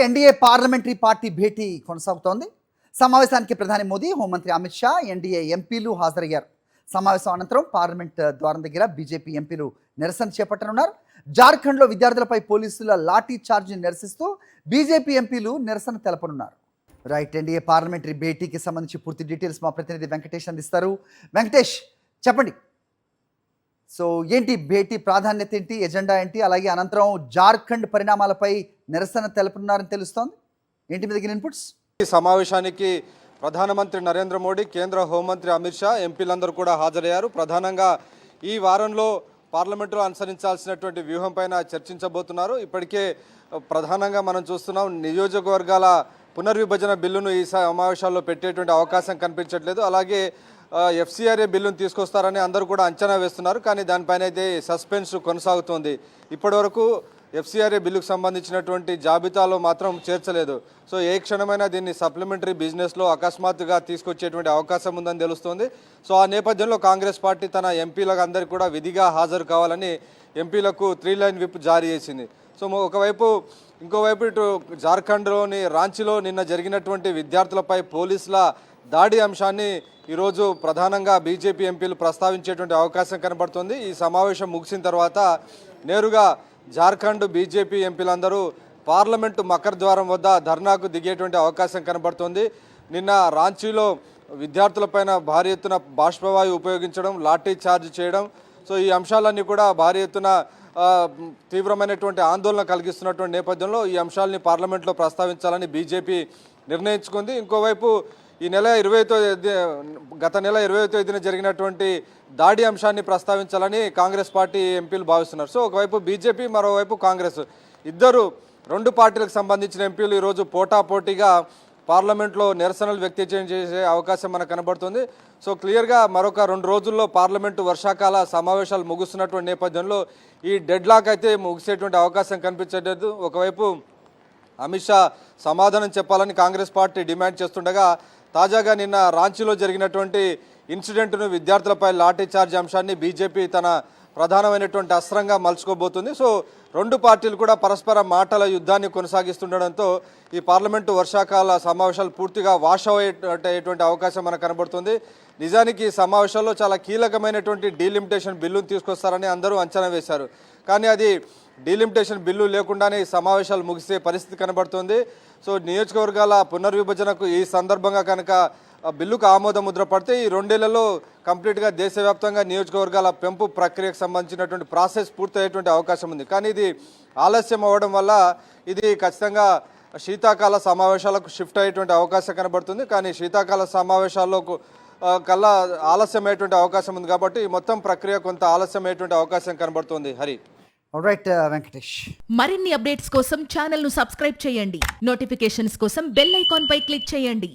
NDA parliamentary party భేటీ కొనసాగుతోంది. సమావేశానికి ప్రధాని మోదీ, హోంమంత్రి అమిత్ షా, ఎన్డీఏ ఎంపీలు హాజరయ్యారు. సమావేశం అనంతరం పార్లమెంట్ ద్వారం దగ్గర బీజేపీ ఎంపీలు నిరసన చేపట్టనున్నారు. జార్ఖండ్లో విద్యార్థులపై పోలీసుల లాఠీ చార్జ్ నిరసిస్తూ బీజేపీ ఎంపీలు నిరసన తెలపనున్నారు. రైట్, ఎన్డీఏ పార్లమెంటరీ భేటీకి సంబంధించి పూర్తి డీటెయిల్స్ మా ప్రతినిధి వెంకటేష్ అందిస్తారు. వెంకటేష్, చెప్పండి. సో ఏంటి భేటీ ప్రాధాన్యత ఏంటి, ఎజెండా ఏంటి, అలాగే అనంతరం జార్ఖండ్ పరిణామాలపై నిరసన తెలుపుతున్నారని తెలుస్తోంది. ఏంటి మీ దగ్గర ఇన్పుట్స్? ఈ సమావేశానికి ప్రధానమంత్రి నరేంద్ర మోడీ, కేంద్ర హోంమంత్రి అమిత్ షా, ఎంపీలందరూ కూడా హాజరయ్యారు. ప్రధానంగా ఈ వారంలో పార్లమెంటులో అనుసరించాల్సినటువంటి వ్యూహం పైన చర్చించబోతున్నారు. ఇప్పటికే ప్రధానంగా మనం చూస్తున్నాం, నియోజకవర్గాల పునర్విభజన బిల్లును ఈ సమావేశాల్లో పెట్టేటువంటి అవకాశం కనిపించట్లేదు. అలాగే ఎఫ్సిఆర్ఏ బిల్లును తీసుకొస్తారని అందరూ కూడా అంచనా వేస్తున్నారు. కానీ దానిపైన అయితే సస్పెన్స్ కొనసాగుతోంది. ఇప్పటివరకు ఎఫ్సిఆర్ఏ బిల్లుకు సంబంధించినటువంటి జాబితాలో మాత్రం చేర్చలేదు. సో ఏ క్షణమైనా దీన్ని సప్లిమెంటరీ బిజినెస్లో అకస్మాత్తుగా తీసుకొచ్చేటువంటి అవకాశం ఉందని తెలుస్తోంది. సో ఆ నేపథ్యంలో కాంగ్రెస్ పార్టీ తన ఎంపీలకు అందరికీ కూడా విధిగా హాజరు కావాలని ఎంపీలకు 3 లైన్ విప్ జారీ చేసింది. సో ఇంకోవైపు ఇటు జార్ఖండ్లోని రాంచీలో నిన్న జరిగినటువంటి విద్యార్థులపై పోలీసుల దాడి అంశాన్ని ఈరోజు ప్రధానంగా బీజేపీ ఎంపీలు ప్రస్తావించేటువంటి అవకాశం కనబడుతుంది. ఈ సమావేశం ముగిసిన తర్వాత నేరుగా జార్ఖండ్ బీజేపీ ఎంపీలందరూ పార్లమెంటు మకర్ ద్వారం వద్ద ధర్నాకు దిగేటువంటి అవకాశం కనబడుతుంది. నిన్న రాంచీలో విద్యార్థులపైన భారీ ఎత్తున బాష్పవాయు ఉపయోగించడం, లాఠీ చార్జ్ చేయడం, సో ఈ అంశాలన్నీ కూడా భారీ ఎత్తున తీవ్రమైనటువంటి ఆందోళన కలిగిస్తున్నటువంటి నేపథ్యంలో ఈ అంశాలని పార్లమెంట్లో ప్రస్తావించాలని బీజేపీ నిర్ణయించుకుంది. ఇంకోవైపు గత నెల 20వ తేదీన జరిగినటువంటి దాడి అంశాన్ని ప్రస్తావించాలని కాంగ్రెస్ పార్టీ ఎంపీలు భావిస్తున్నారు. సో ఒకవైపు బీజేపీ, మరోవైపు కాంగ్రెస్, రెండు పార్టీలకు సంబంధించిన ఎంపీలు ఈరోజు పోటాపోటీగా పార్లమెంట్లో నిరసనలు వ్యక్తం చేసే అవకాశం మనకు కనబడుతుంది. సో క్లియర్గా మరొక 2 రోజుల్లో పార్లమెంటు వర్షాకాల సమావేశాలు ముగుస్తున్నటువంటి నేపథ్యంలో ఈ డెడ్ లాక్ అయితే ముగిసేటువంటి అవకాశం కనిపించలేదు. ఒకవైపు అమిత్ షా సమాధానం చెప్పాలని కాంగ్రెస్ పార్టీ డిమాండ్ చేస్తుండగా, తాజాగా నిన్న రాంచీలో జరిగినటువంటి ఇన్సిడెంట్ను, విద్యార్థులపై లాఠీ చార్జ్ అంశాన్ని బీజేపీ తన ప్రధానమైనటువంటి అస్త్రంగా మలుచుకోబోతుంది. సో 2 పార్టీలు కూడా పరస్పర మాటల యుద్ధాన్ని కొనసాగిస్తుండడంతో ఈ పార్లమెంటు వర్షాకాల సమావేశాలు పూర్తిగా వాష్ అయ్యేటువంటి అవకాశం మనకు కనబడుతుంది. నిజానికి ఈ సమావేశాల్లో చాలా కీలకమైనటువంటి డీలిమిటేషన్ బిల్లును తీసుకొస్తారని అందరూ అంచనా వేశారు. కానీ అది డీలిమిటేషన్ బిల్లు లేకుండానే ఈ సమావేశాలు ముగిసే పరిస్థితి కనబడుతుంది. సో నియోజకవర్గాల పునర్విభజనకు ఈ సందర్భంగా కనుక బిల్లుకు ఆమోద ముద్ర పడితే ఈ 2 ఏళ్లలో కంప్లీట్గా దేశవ్యాప్తంగా నియోజకవర్గాల పెంపు ప్రక్రియకు సంబంధించినటువంటి ప్రాసెస్ పూర్తయ్యేటువంటి అవకాశం ఉంది. కానీ ఇది ఆలస్యం అవ్వడం వల్ల ఇది ఖచ్చితంగా శీతాకాల సమావేశాలకు షిఫ్ట్ అయ్యేటువంటి అవకాశం కనబడుతుంది. కానీ శీతాకాల సమావేశాల్లో కల్లా ఆలస్యం అయ్యేటువంటి అవకాశం ఉంది. కాబట్టి మొత్తం ప్రక్రియ కొంత ఆలస్యం అయ్యేటువంటి అవకాశం కనబడుతుంది. హరి, ఆల్రైట్ వెంకటేష్. మరిన్ని అప్డేట్స్ కోసం ఛానల్ ను సబ్స్క్రైబ్ చేయండి. నోటిఫికేషన్స్ కోసం బెల్ ఐకాన్ పై క్లిక్ చేయండి.